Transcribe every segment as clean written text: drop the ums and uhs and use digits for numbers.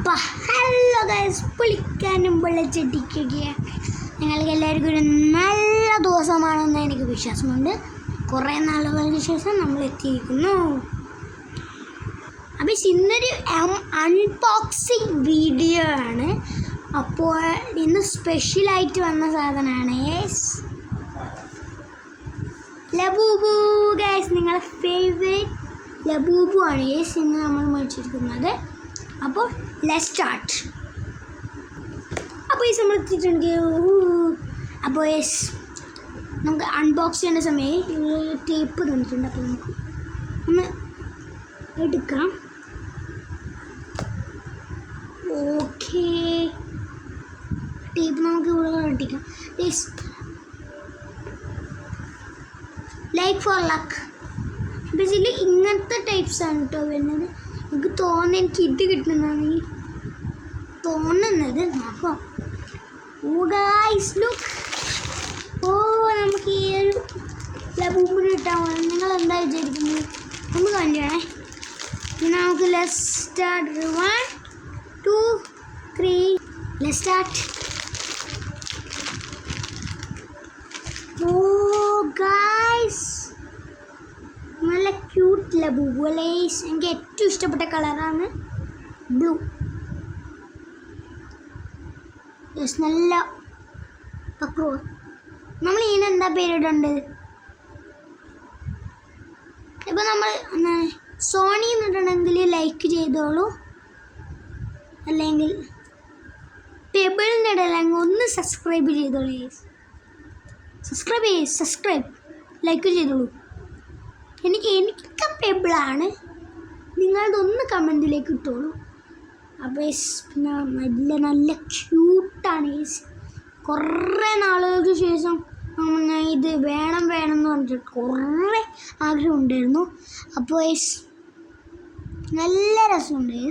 അപ്പോൾ hello guys, പുളിക്കാനും വെള്ളച്ചെടിക്കുകയാണ്. നിങ്ങൾക്ക് എല്ലാവർക്കും ഒരു നല്ല ദിവസമാണെന്ന് എനിക്ക് വിശ്വാസമുണ്ട്. കുറേ നാളുകൾക്ക് ശേഷം നമ്മൾ എത്തിയിരിക്കുന്നു. അപ്പോൾ ഇന്നൊരു അൺബോക്സിങ് വീഡിയോ ആണ്. അപ്പോൾ ഇന്ന് സ്പെഷ്യലായിട്ട് വന്ന സാധനമാണ് ലബൂബു ഗൈസ്. നിങ്ങളുടെ ഫേവറേറ്റ് ലബൂബു ആണ് ഇന്ന് നമ്മൾ മേടിച്ചിരിക്കുന്നത്. അപ്പോൾ ലെറ്റ്സ് സ്റ്റാർട്ട്. അപ്പോൾ നമ്മൾ എത്തിയിട്ടുണ്ടെങ്കിൽ അപ്പോൾ നമുക്ക് അൺബോക്സ് ചെയ്യേണ്ട സമയം ടേപ്പ് തന്നിട്ടുണ്ട്. അപ്പോൾ നമുക്ക് ഒന്ന് എടുക്കാം. ഓക്കെ, ടേപ്പ് നമുക്ക് ഇവിടെ ഒട്ടിക്കാം. Like for luck. ബേസിക്കലി ഇങ്ങനത്തെ ടൈപ്സാണ് കേട്ടോ വരുന്നത്. എനിക്ക് തോന്നുന്നത് എനിക്ക് ഇത് കിട്ടുന്നതാണ് തോന്നുന്നത്. നോക്കാം. ഓ ഗൈസ് ലുക്ക്. നമുക്ക് ഈ ഒരു ലബൂബിന് കിട്ടാൻ പോകുന്നത്. നിങ്ങൾ എന്താ വിചാരിക്കുന്നത്? നമുക്ക് കണ്ടേ. പിന്നെ നമുക്ക് let's start. 1 2 3 let's start. Oh guys, നല്ല ക്യൂട്ട് ലബൂബു അല്ലേ. എനിക്ക് ഏറ്റവും ഇഷ്ടപ്പെട്ട കളറാണ് ബ്ലൂ. നല്ല പക്രോ. നമ്മൾ ഇതിന് എന്താ പേരിടേണ്ടത്? ഇപ്പം നമ്മൾ സോണി എന്നിട്ടുണ്ടെങ്കിൽ ലൈക്ക് ചെയ്തോളൂ, അല്ലെങ്കിൽ പെബിളിനിടല്ലെങ്കിൽ ഒന്ന് സബ്സ്ക്രൈബ് ചെയ്തോളൂ. സബ്സ്ക്രൈബ് ലൈക്ക് ചെയ്തോളൂ. എനിക്ക് പെബിളാണ്. നിങ്ങളതൊന്ന് കമൻറ്റിലേക്ക് ഇട്ടോളൂ. അപ്പോൾ പിന്നെ നല്ല ക്യൂട്ടാണ്. കുറേ നാളുകൾക്ക് ശേഷം ഞാൻ ഇത് വേണം എന്ന് പറഞ്ഞിട്ട് കുറേ ആഗ്രഹം ഉണ്ടായിരുന്നു. അപ്പോൾ നല്ല രസമുണ്ട്.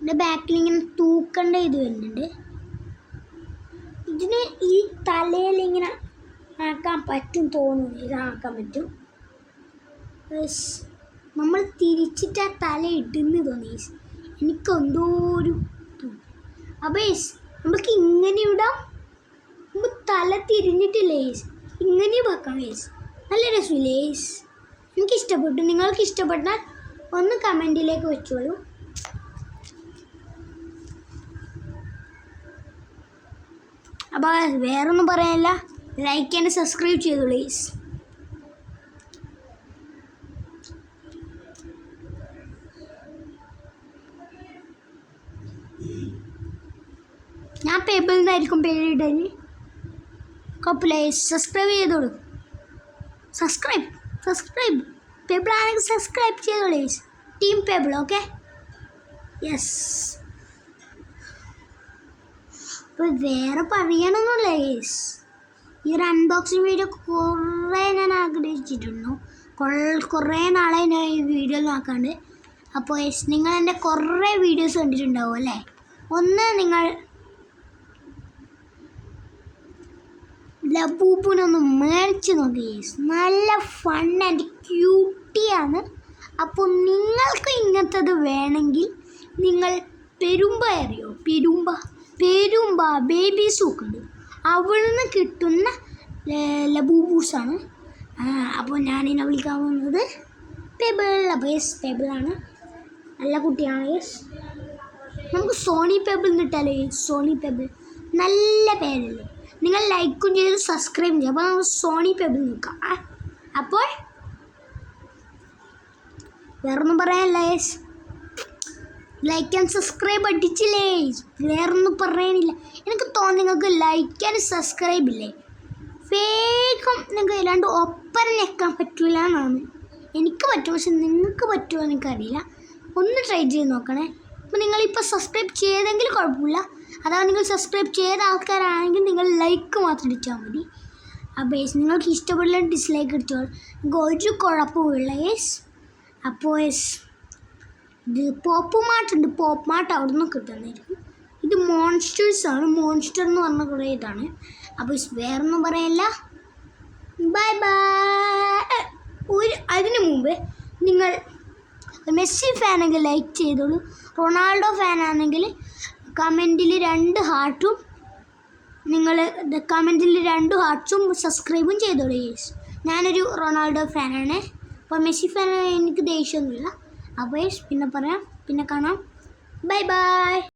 എൻ്റെ ബാക്കിലിങ്ങനെ തൂക്കേണ്ട ഇത് വരുന്നുണ്ട്. ഇതിന് ഈ തലയിലിങ്ങനെ ആക്കാൻ പറ്റും തോന്നുന്നു. ഇതാക്കാൻ പറ്റും. നമ്മൾ തിരിച്ചിട്ട് ആ തല ഇടുന്നു തോന്നി. എനിക്കെന്തോ ഒരു തോന്നി. അപ്പോൾ നമുക്ക് ഇങ്ങനെ ഇടാം. നമ്മൾ തല തിരിഞ്ഞിട്ടില്ലേ, ഇങ്ങനെ വെക്കാം. നല്ല രസമില്ലേ? എനിക്കിഷ്ടപ്പെട്ടു. നിങ്ങൾക്ക് ഇഷ്ടപ്പെട്ടാൽ ഒന്ന് കമൻറ്റിലേക്ക് വെച്ചോളൂ. അപ്പോൾ വേറൊന്നും പറയാനില്ല. ലൈക്ക് ആൻഡ് സബ്സ്ക്രൈബ് ചെയ്തോളൂ. ഞാൻ പേബിളിൽ നിന്നായിരിക്കും പേരിടാൻ. കുഴപ്പമില്ല. സബ്സ്ക്രൈബ് ചെയ്തോളൂ. സബ്സ്ക്രൈബ് പേബിളാണെങ്കിൽ സബ്സ്ക്രൈബ് ചെയ്തോളൂ. Team payable. Okay, yes. അപ്പോൾ വേറെ പറയണമെന്നില്ല. ഈ ഒരു അൺബോക്സിങ് വീഡിയോ കുറേ ഞാൻ ആഗ്രഹിച്ചിട്ടുണ്ടു. കുറേ നാളെ ഞാൻ ഈ വീഡിയോ നോക്കാണ്ട്. അപ്പോൾ നിങ്ങൾ എൻ്റെ കുറേ വീഡിയോസ് കണ്ടിട്ടുണ്ടാവും അല്ലേ? ഒന്ന് നിങ്ങൾ ലബൂബിനൊന്ന് മേടിച്ച് നോക്കി. നല്ല ഫൺ ആൻഡ് ക്യൂട്ടിയാണ്. അപ്പോൾ നിങ്ങൾക്ക് ഇങ്ങനത്തത് വേണമെങ്കിൽ നിങ്ങൾ പെരുമ്പ അറിയോ? പെരുമ്പ ബേബി സൂക്കുണ്ട്. അവിടെ നിന്ന് കിട്ടുന്ന ലബൂബൂസാണ്. അപ്പോൾ ഞാനിതിനെ വിളിക്കാൻ പോകുന്നത് പെബിൾ. അപ്പോൾ പെബിളാണ്. നല്ല കുട്ടിയാണ്. നമുക്ക് സോണി പെബിൾ എന്നിട്ടാലോ? സോണി പെബിൾ നല്ല പേരല്ലേ? നിങ്ങൾ ലൈക്കും ചെയ്ത് സബ്സ്ക്രൈബ് ചെയ്യുക. അപ്പോൾ നമുക്ക് സോണി പെബിൾ നോക്കാം. അപ്പോൾ വേറൊന്നും പറയാനില്ല. ലൈക്ക് ആൻഡ് സബ്സ്ക്രൈബ് അടിച്ചില്ലേ? വേറൊന്നും പറയാനില്ല. എനിക്ക് തോന്നുന്നു നിങ്ങൾക്ക് ലൈക്ക് ആൻഡ് സബ്സ്ക്രൈബ് ഇല്ലേ വേഗം നിങ്ങൾക്ക് ഇല്ലാണ്ട് ഒപ്പരം ഞെക്കാൻ പറ്റില്ല എന്നാണ്. എനിക്ക് പറ്റും, പക്ഷെ നിങ്ങൾക്ക് പറ്റുമോ എനിക്കറിയില്ല. ഒന്ന് ട്രൈ ചെയ്ത് നോക്കണേ. അപ്പോൾ നിങ്ങളിപ്പോൾ സബ്സ്ക്രൈബ് ചെയ്തെങ്കിൽ കുഴപ്പമില്ല. അഥവാ നിങ്ങൾ സബ്സ്ക്രൈബ് ചെയ്ത ആൾക്കാരാണെങ്കിൽ നിങ്ങൾ ലൈക്ക് മാത്രം അടിച്ചാൽ മതി. അപ്പോൾ നിങ്ങൾക്ക് ഇഷ്ടപ്പെടില്ല ഡിസ്ലൈക്ക് അടിച്ചോളൂ. നിങ്ങൾക്ക് ഒരു കുഴപ്പമില്ല. അപ്പോൾ ഇത് പോപ്പ് മാർട്ട് അവിടെ നിന്ന് കിട്ടുന്നതായിരിക്കും. ഇത് മോൺസ്റ്റേഴ്സാണ്. മോൺസ്റ്റർ എന്ന് പറഞ്ഞ കുറേ ഇതാണ്. അപ്പോൾ വേറൊന്നും പറയല്ല. ബൈ. അതിന് മുമ്പ് നിങ്ങൾ മെസ്സി ഫാനെങ്കിൽ ലൈക്ക് ചെയ്തോളൂ. റൊണാൾഡോ ഫാനാണെങ്കിൽ കമൻറ്റിൽ 2 ഹാർട്ടും സബ്സ്ക്രൈബും ചെയ്തോളൂ ഗൈസ്. ഞാനൊരു റൊണാൾഡോ ഫാനാണ്. അപ്പോൾ മെസ്സി ഫാൻ എനിക്ക് ദേഷ്യമൊന്നുമില്ല. അപ്പോൾ പിന്നെ കാണാം. Bye bye.